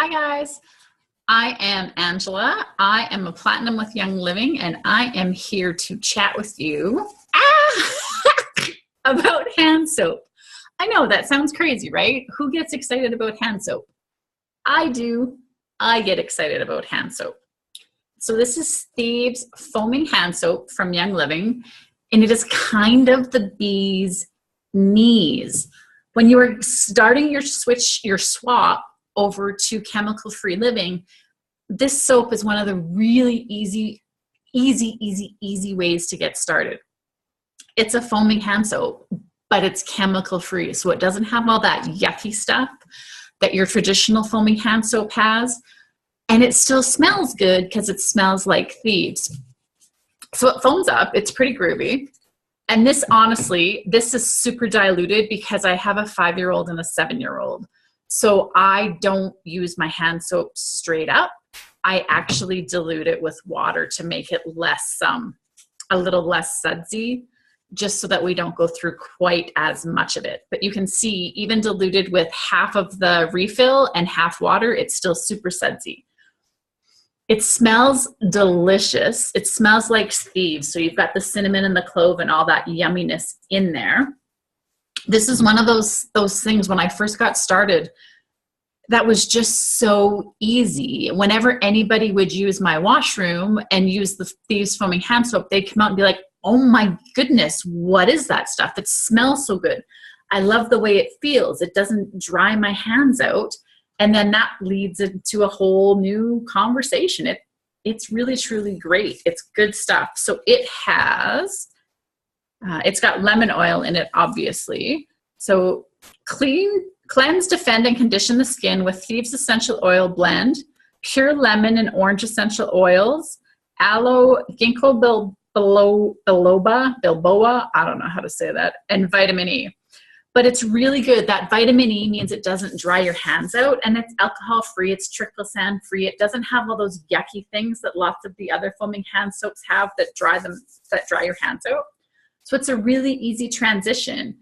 Hi guys, I am Angela. I am a platinum with Young Living and I am here to chat with you about hand soap. I know that sounds crazy, right? Who gets excited about hand soap? I do. I get excited about hand soap. So this is Thieves foaming hand soap from Young Living, and it is kind of the bee's knees. When you are starting your swap over to chemical-free living, this soap is one of the really easy ways to get started. It's a foaming hand soap, but it's chemical-free, so it doesn't have all that yucky stuff that your traditional foaming hand soap has, and it still smells good because it smells like Thieves. So it foams up, it's pretty groovy. And this, honestly, this is super diluted because I have a 5-year-old and a 7-year-old. So I don't use my hand soap straight up. I actually dilute it with water to make it less, a little less sudsy, just so that we don't go through quite as much of it. But you can see, even diluted with half of the refill and half water, it's still super sudsy. It smells delicious. It smells like Thieves. So you've got the cinnamon and the clove and all that yumminess in there. This is one of those things when I first got started that was just so easy. Whenever anybody would use my washroom and use the Thieves foaming hand soap, they'd come out and be like, oh my goodness, what is that stuff? It smells so good. I love the way it feels. It doesn't dry my hands out. And then that leads into a whole new conversation. It's really, truly great. It's good stuff. So it has, it's got lemon oil in it, obviously. So cleanse, defend, and condition the skin with Thieves essential oil blend, pure lemon and orange essential oils, aloe, ginkgo biloba, I don't know how to say that, and vitamin E. But it's really good. That vitamin E means it doesn't dry your hands out, and it's alcohol-free, it's triclosan-free. It doesn't have all those yucky things that lots of the other foaming hand soaps have that dry your hands out. So it's a really easy transition.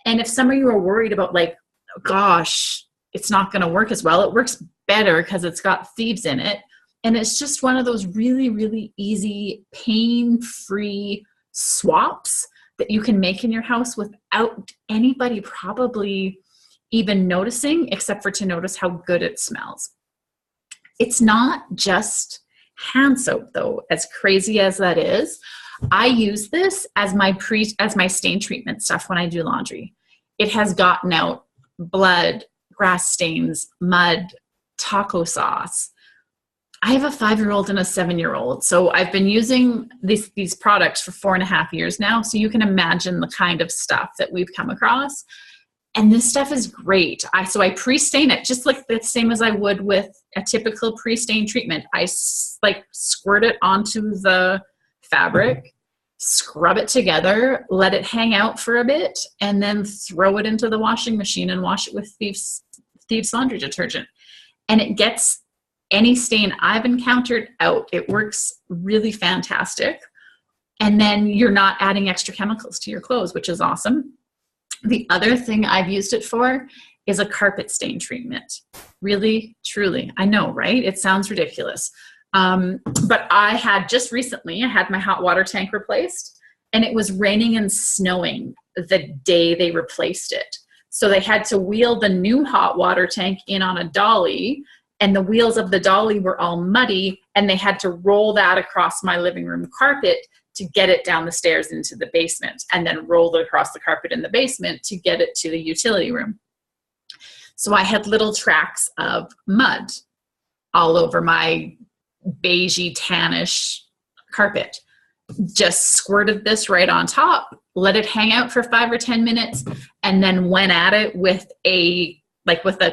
And if some of you are worried about, like, gosh, it's not going to work as well, it works better because it's got Thieves in it. And it's just one of those really, really easy, pain-free swaps that you can make in your house without anybody probably even noticing, except for to notice how good it smells. It's not just hand soap, though, as crazy as that is. I use this as my stain treatment stuff when I do laundry. It has gotten out blood, grass stains, mud, taco sauce. I have a 5-year-old and a 7-year-old. So I've been using these products for 4.5 years now. So you can imagine the kind of stuff that we've come across. And this stuff is great. So I pre-stain it just like the same as I would with a typical pre-stain treatment. I squirt it onto the fabric, scrub it together, let it hang out for a bit, and then throw it into the washing machine and wash it with Thieves laundry detergent. And it gets any stain I've encountered out. It works really fantastic. And then you're not adding extra chemicals to your clothes, which is awesome. The other thing I've used it for is a carpet stain treatment. Really, truly. I know, right? It sounds ridiculous. But I had my hot water tank replaced, and it was raining and snowing the day they replaced it. So they had to wheel the new hot water tank in on a dolly, and the wheels of the dolly were all muddy, and they had to roll that across my living room carpet to get it down the stairs into the basement, and then roll it across the carpet in the basement to get it to the utility room. So I had little tracks of mud all over my beigey, tannish carpet. Just squirted this right on top, let it hang out for 5 or 10 minutes, and then went at it with a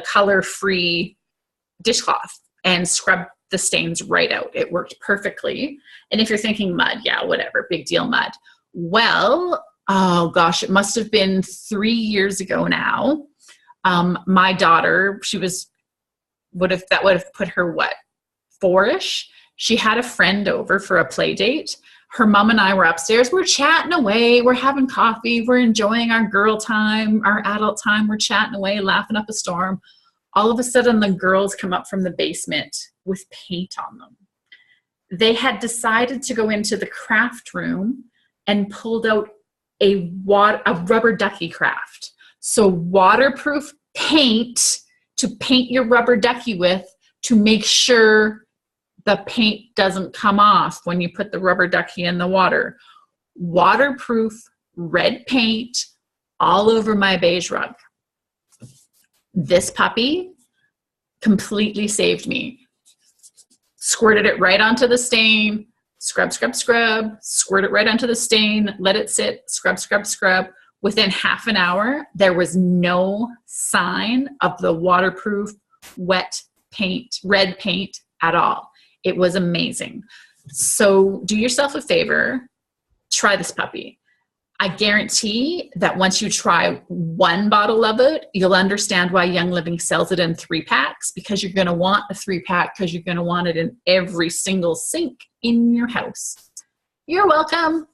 color-free dishcloth and scrubbed the stains right out. It worked perfectly. And if you're thinking mud, yeah, whatever, big deal mud. Well, oh gosh, it must have been 3 years ago now. My daughter, that would have put her, 4-ish? She had a friend over for a play date. Her mom and I were upstairs. We're chatting away. We're having coffee. We're enjoying our girl time, our adult time. We're chatting away, laughing up a storm. All of a sudden, the girls come up from the basement with paint on them. They had decided to go into the craft room and pulled out a rubber ducky craft. So waterproof paint to paint your rubber ducky with, to make sure the paint doesn't come off when you put the rubber ducky in the water. Waterproof red paint all over my beige rug. This puppy completely saved me. Squirted it right onto the stain, scrub, scrub, scrub, squirt it right onto the stain, let it sit, scrub, scrub, scrub. Within half an hour, there was no sign of the waterproof wet paint, red paint at all. It was amazing. So do yourself a favor, try this puppy. I guarantee that once you try one bottle of it, you'll understand why Young Living sells it in 3-packs, because you're going to want a 3-pack, because you're going to want it in every single sink in your house. You're welcome.